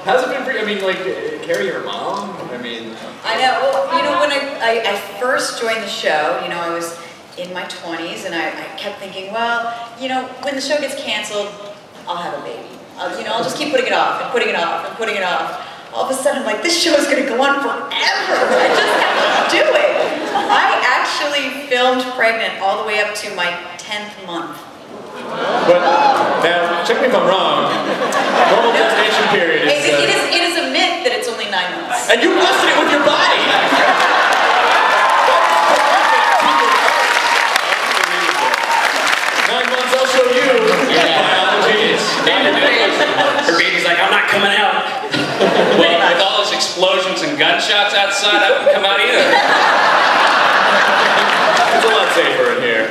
how's it been for you? I mean, like, Kari, your mom? I mean... I know. Well, you know, when I first joined the show, you know, I was in my 20s, and I kept thinking, well, you know, when the show gets canceled, I'll have a baby. You know, I'll just keep putting it off and putting it off and putting it off. All of a sudden, I'm like, this show is going to go on forever. I just have to do it. I actually filmed pregnant all the way up to my 10th month. But now, check me if I'm wrong. Normal gestation period is... It is a myth that it's only 9 months. And you busted it with your body! 9 months, I'll show you. Biology. Her baby's like, I'm not coming out. Well, with all those explosions and gunshots outside, I wouldn't come out either. It's a lot safer in here.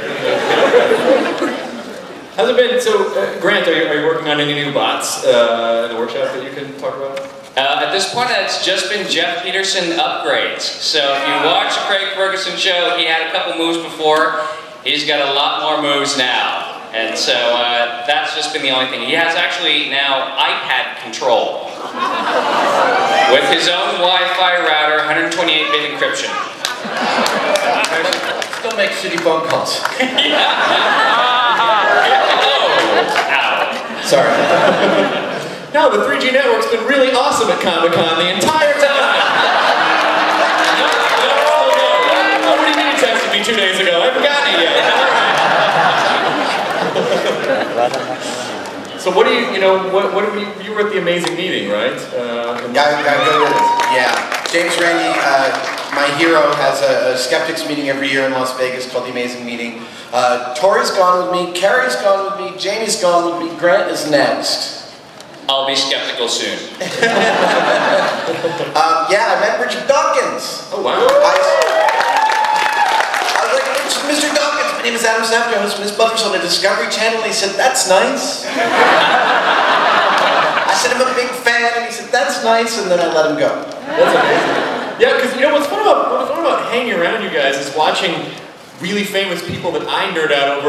How's it been? So, Grant, are you working on any new bots in the workshop that you can talk about? At this point, it's just been Jeff Peterson upgrades. So if you watch the Craig Ferguson show, he had a couple moves before. He's got a lot more moves now. And so that's just been the only thing. He has actually now iPad control. With his own Wi-Fi router, 128-bit encryption. Still make shitty phone calls. Sorry. No, the 3G network's been really awesome at Comic-Con the entire time. Oh, what do you mean you texted me 2 days ago? I haven't gotten it yet. All right. So what do you know, what do you were at the amazing meeting, right? Yeah. James Randi, my hero, has a skeptics meeting every year in Las Vegas called the Amazing Meeting. Tory's gone with me, Kari's gone with me, Jamie's gone with me, Grant is next. I'll be skeptical soon. Yeah, I met Richard Dawkins. Oh, wow. I was like, Mr. Dawkins, my name is Adam Snapper, I host Mythbusters on the Discovery Channel, and he said, that's nice. I said, I'm a big fan, and he said, that's nice, and then I let him go. That's amazing. Yeah, because you know what's fun about hanging around you guys is watching really famous people that I nerd out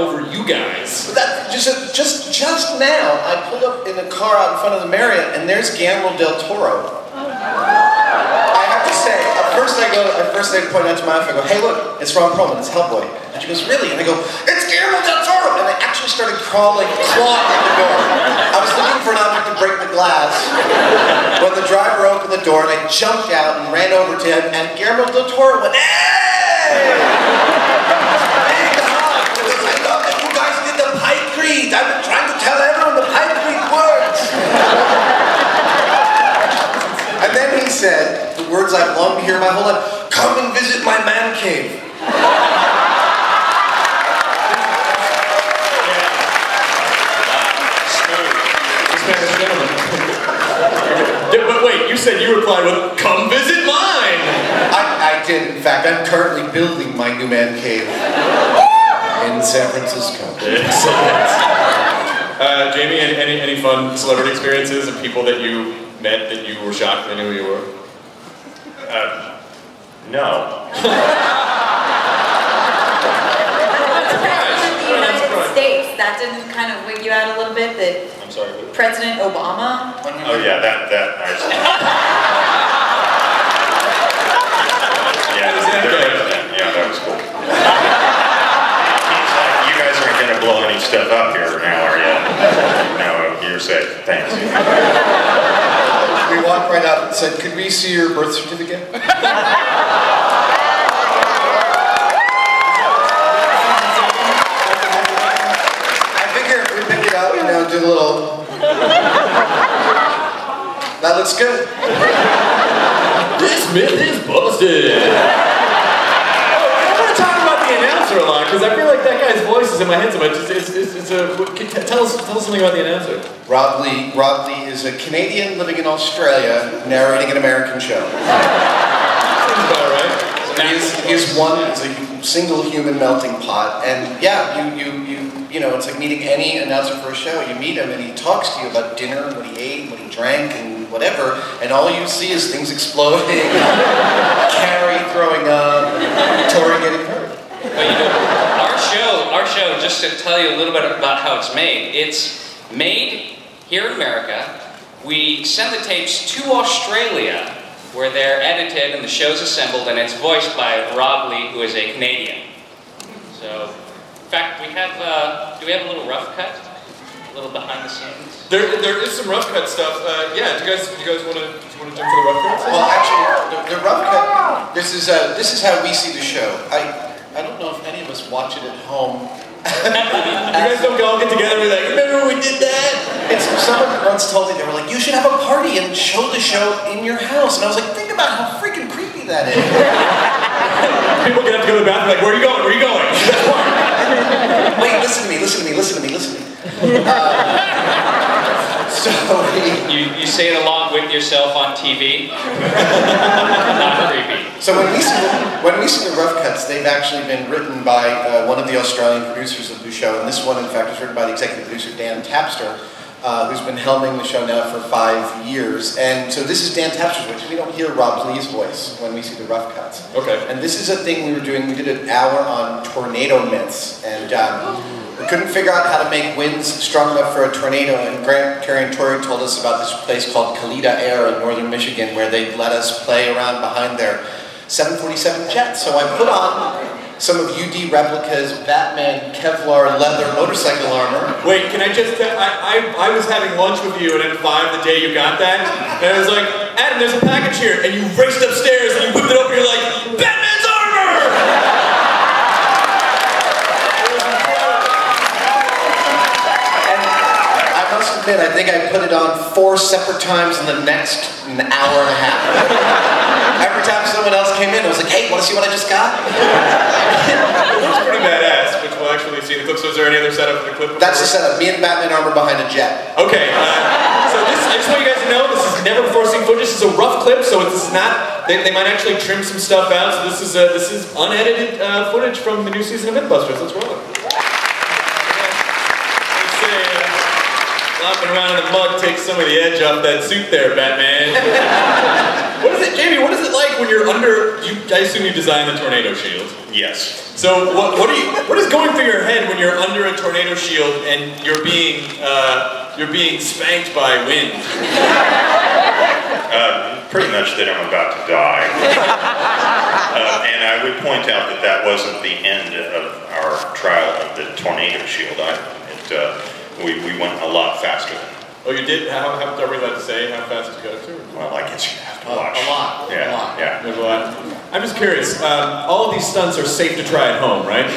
over you guys. But that, just now, I pulled up in the car out in front of the Marriott, and there's Guillermo del Toro. I have to say, at first I point out to my wife, I go, hey look, it's Ron Perlman, it's Hellboy. And she goes, really? And I go, it's Guillermo del Toro! And I actually started clawing at the door. I was looking for an object to break the glass when the driver opened the door, and I jumped out and ran over to him, and Guillermo del Toro went, hey! Big hug! Because I love that you guys did the Pipe Creed. I've been trying to tell everyone the Pipe Creed works. And then he said, the words I've longed to hear my whole life, come and visit my man cave. But wait, you said you replied with, come visit mine! I did. In fact, I'm currently building my new man cave in San Francisco. Jamie, any fun celebrity experiences of people that you met that you were shocked they knew who you were? No. The United States, that didn't kind of wig you out a little bit? That I'm sorry. President Obama? Oh yeah, that I just... Yeah, that was cool. He's like, you guys aren't gonna blow any stuff up here now, are you? No, you're safe. Thanks. We walked right out and said, could we see your birth certificate? I figure if we pick it up, you know, do a little... That looks good. This myth is busted! I want to talk about the announcer a lot, because I feel like that guy's voice is in my head so much. Tell us something about the announcer. Rob Lee is a Canadian living in Australia, narrating an American show. Sounds about right. He's a single human melting pot, and yeah, you know, it's like meeting any announcer for a show. You meet him and he talks to you about dinner and what he ate, what he drank, and whatever, and all you see is things exploding, Kari throwing up, Tory getting hurt. Well, you know, our show, just to tell you a little bit about how it's made here in America, we send the tapes to Australia, where they're edited and the show's assembled, and it's voiced by Rob Lee, who is a Canadian. So, in fact, we have, do we have a little rough cut? A little behind the scenes? There is some rough cut stuff. Yeah, do you guys want to jump for the rough cuts? Well, actually, the rough cut, this is how we see the show. I don't know if any of us watch it at home. You guys don't all get together and be like, remember when we did that? It's someone once told me, they were like, you should have a party and show the show in your house. And I was like, think about how freaking creepy that is. People get up to go to the bathroom like, where are you going? Where are you going? Wait, listen to me, listen to me, listen to me, listen to me. So you say it along with yourself on TV? Not creepy. So when we see the rough cuts, they've actually been written by one of the Australian producers of the show, and this one, in fact, is written by the executive producer Dan Tapster, who's been helming the show now for 5 years. And so this is Dan Tapster's voice. We don't hear Rob Lee's voice when we see the rough cuts. Okay. And this is a thing we were doing. We did an hour on tornado myths, and we couldn't figure out how to make winds strong enough for a tornado, and Grant, Kari, and Tory told us about this place called Kalita Air in northern Michigan, where they'd let us play around behind their 747 jets. So I put on some of UD Replica's Batman Kevlar leather motorcycle armor. Wait, can I just tell, I was having lunch with you at M5 the day you got that, and I was like, Adam, there's a package here, and you raced upstairs and you whipped it over, and you're like, Batman's armor! I think I put it on 4 separate times in the next hour and a half. Every time someone else came in, I was like, hey, want to see what I just got? It looks pretty badass, which we'll actually see in the clip. So is there any other setup for the clip? That's the setup. Me and Batman armor behind a jet. Okay, so this, I just want you guys to know, this is never before seen footage. This is a rough clip, so this is not, they might actually trim some stuff out. So this is unedited footage from the new season of Mythbusters. Let's roll it. Flopping around in the mug takes some of the edge off that suit there, Batman. What is it, Jamie, what is it like when you're under, I assume you designed the tornado shield. Yes. So what is going through your head when you're under a tornado shield and you're being spanked by wind? Pretty much that I'm about to die. And I would point out that that wasn't the end of our trial of the tornado shield. We went a lot faster. Oh, you did? How are we allowed to say how fast you got to? Well, I guess you have to watch. A lot. Yeah, a lot. Yeah. There's a lot. I'm just curious. All of these stunts are safe to try at home, right?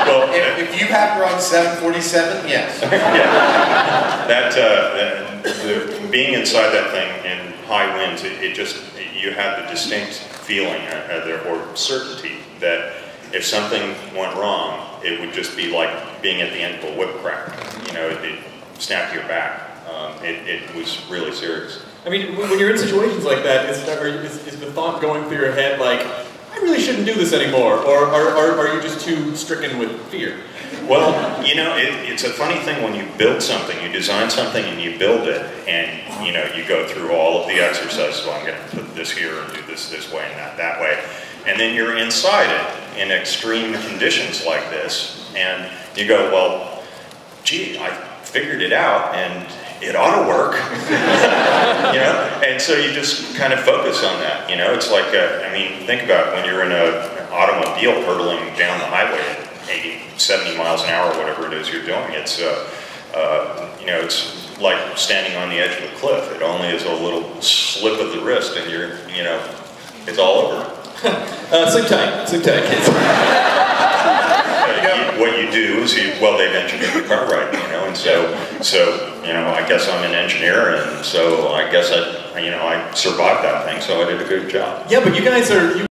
Well, if you have your own 747, yes. Yeah. Being inside that thing in high winds, you have the distinct feeling or certainty that if something went wrong, it would just be like being at the end of a whip crack. You know, it'd snap your back. It was really serious. I mean, when you're in situations like that, is the thought going through your head like, I really shouldn't do this anymore, or are you just too stricken with fear? Well, you know, it's a funny thing when you build something, you design something and you build it, and you know, you go through all of the exercises. Well, I'm going to put this here and do this way and that way. And then you're inside it in extreme conditions like this, and you go, well, gee, I figured it out, and it ought to work. You know, and so you just kind of focus on that. You know, it's like, I mean, think about when you're in an automobile hurtling down the highway at 80, 70 miles an hour, whatever it is you're doing. It's, you know, it's like standing on the edge of a cliff. It only is a little slip of the wrist, and you're, you know, it's all over. Sleep tight, kids. What you do is they've engineered the car right, you know, and so you know, I guess I'm an engineer, and so I guess I survived that thing, so I did a good job. Yeah, but you guys are